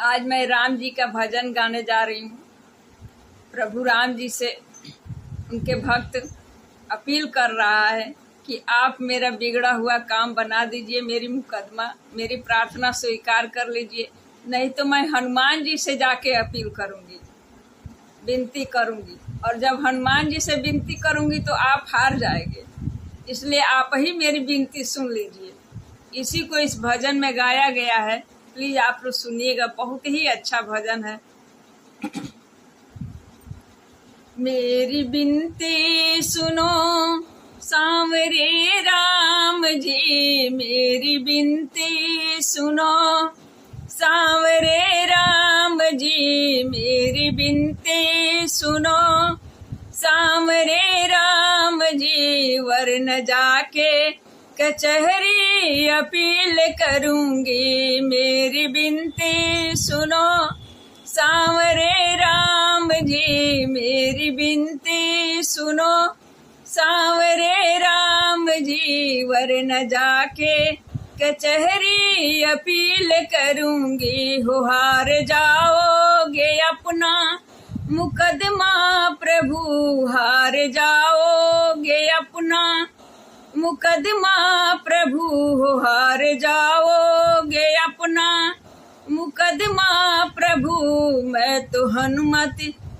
आज मैं राम जी का भजन गाने जा रही हूँ। प्रभु राम जी से उनके भक्त अपील कर रहा है कि आप मेरा बिगड़ा हुआ काम बना दीजिए, मेरी प्रार्थना स्वीकार कर लीजिए, नहीं तो मैं हनुमान जी से जाके अपील करूँगी, विनती करूँगी। और जब हनुमान जी से विनती करूँगी तो आप हार जाएंगे, इसलिए आप ही मेरी विनती सुन लीजिए। इसी को इस भजन में गाया गया है, प्लीज आप लोग सुनिएगा, बहुत ही अच्छा भजन है। मेरी विनती सुनो सांवरे राम जी, मेरी विनती सुनो सांवरे राम जी, मेरी विनती सुनो सांवरे राम जी। वरन जाके कचहरी अपील करूंगी, मेरी विनती सुनो सांवरे राम जी, मेरी विनती सुनो सांवरे राम जी। वरन जाके कचहरी अपील करूंगी, हो हार जाओगे अपना मुकदमा प्रभु, हार जाओगे अपना मुकदमा प्रभु, हो हार जाओगे अपना मुकदमा प्रभु। मैं तो हनुमत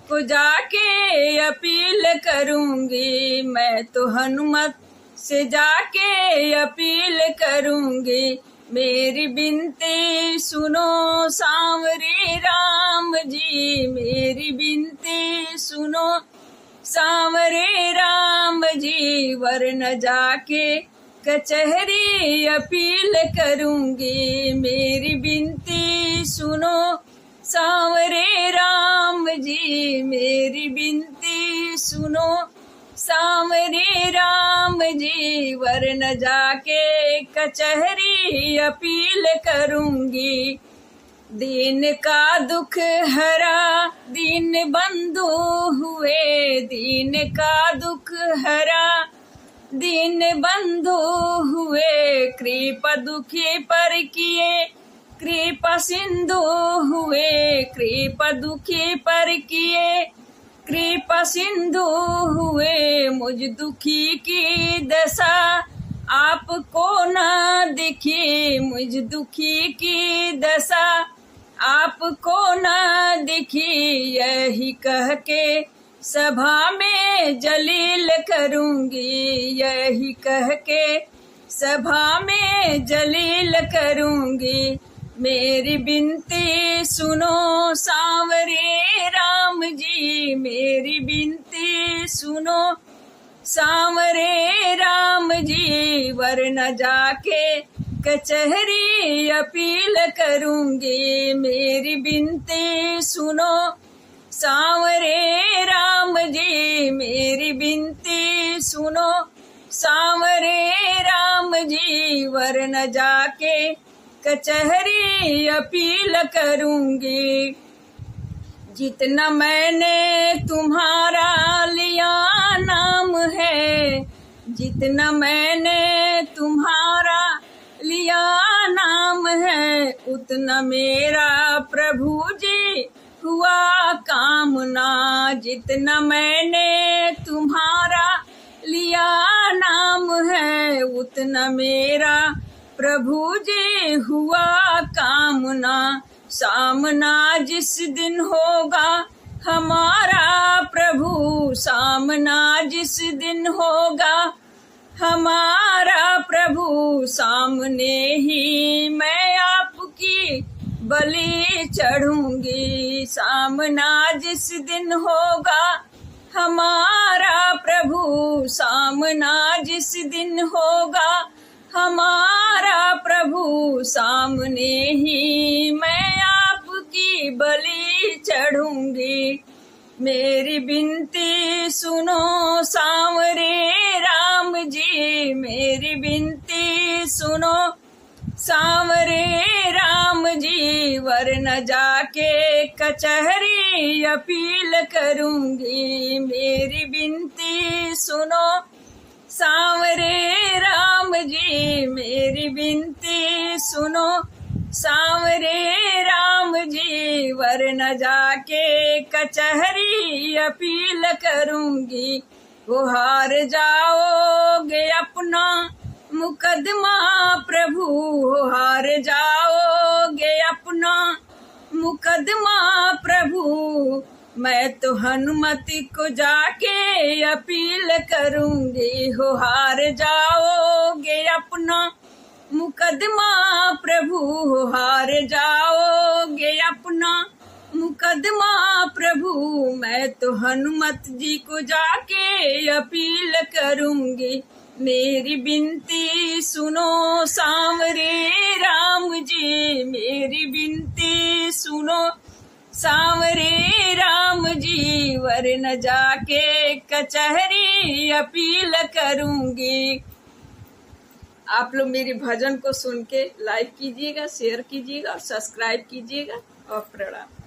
को जाके अपील करूंगी, मैं तो हनुमत से जाके अपील करूंगी। मेरी विनती सुनो सांवरे राम जी, मेरी विनती सुनो सांवरे राम जी। वरन जाके कचहरी अपील करूंगी, मेरी विनती सुनो सांवरे राम जी, मेरी विनती सुनो सांवरे राम जी। वरन जाके कचहरी अपील करूंगी। दीन का दुख हरा दीन बंधु हुए, दीन का दुख हरा दीन बंधु हुए। कृपा दुखी पर किए कृपा सिंधु हुए, कृपा दुखी पर किए कृपा सिंधु हुए। मुझ दुखी की दशा आपको न दिखी, मुझ दुखी की दशा आपको न दिखी। यही कह के सभा में जलील करूंगी, यही कह के सभा में जलील करूंगी। मेरी विनती सुनो सांवरे राम जी, मेरी विनती सुनो सांवरे राम जी। वरन जाके कचहरी अपील करूंगी, मेरी विनती सुनो सांवरे राम जी, मेरी विनती सुनो सांवरे राम जी। वरन जाके कचहरी अपील करूंगी। जितना मैंने तुम्हारा लिया नाम है, जितना मैंने तुम्हारा लिया नाम है, उतना मेरा प्रभु जी हुआ कामना। जितना मैंने तुम्हारा लिया नाम है, उतना मेरा प्रभु जी हुआ कामना। सामना जिस दिन होगा हमारा प्रभु, सामना जिस दिन होगा हमारा प्रभु, सामने ही मैं आपकी बलि चढ़ूंगी। सामना जिस दिन होगा हमारा प्रभु, सामना जिस दिन होगा हमारा प्रभु, सामने ही मैं आपकी बलि चढ़ूंगी। मेरी विनती सुनो सांवरे राम जी, मेरी विनती सुनो सांवरे राम जी। वरन जाके कचहरी अपील करूंगी, मेरी विनती सुनो सांवरे राम जी, मेरी विनती सुनो सांवरे राम जी। न जाके कचहरी अपील करूंगी, वो हार जाओगे अपना मुकदमा प्रभु, हो हार जाओगे अपना मुकदमा प्रभु। मैं तो हनुमति को जाके अपील करूंगी, हो हार जाओगे अपना मुकदमा प्रभु, हो हार जाओगे अपना मुकदमा प्रभु। मैं तो हनुमत जी को जाके अपील करूंगी, मेरी विनती सुनो सांवरे राम जी, मेरी विनती सुनो सांवरे राम जी, वरन जाके कचहरी अपील करूंगी। आप लोग मेरी भजन को सुन के लाइक कीजिएगा, शेयर कीजिएगा और सब्सक्राइब कीजिएगा और प्रणाम।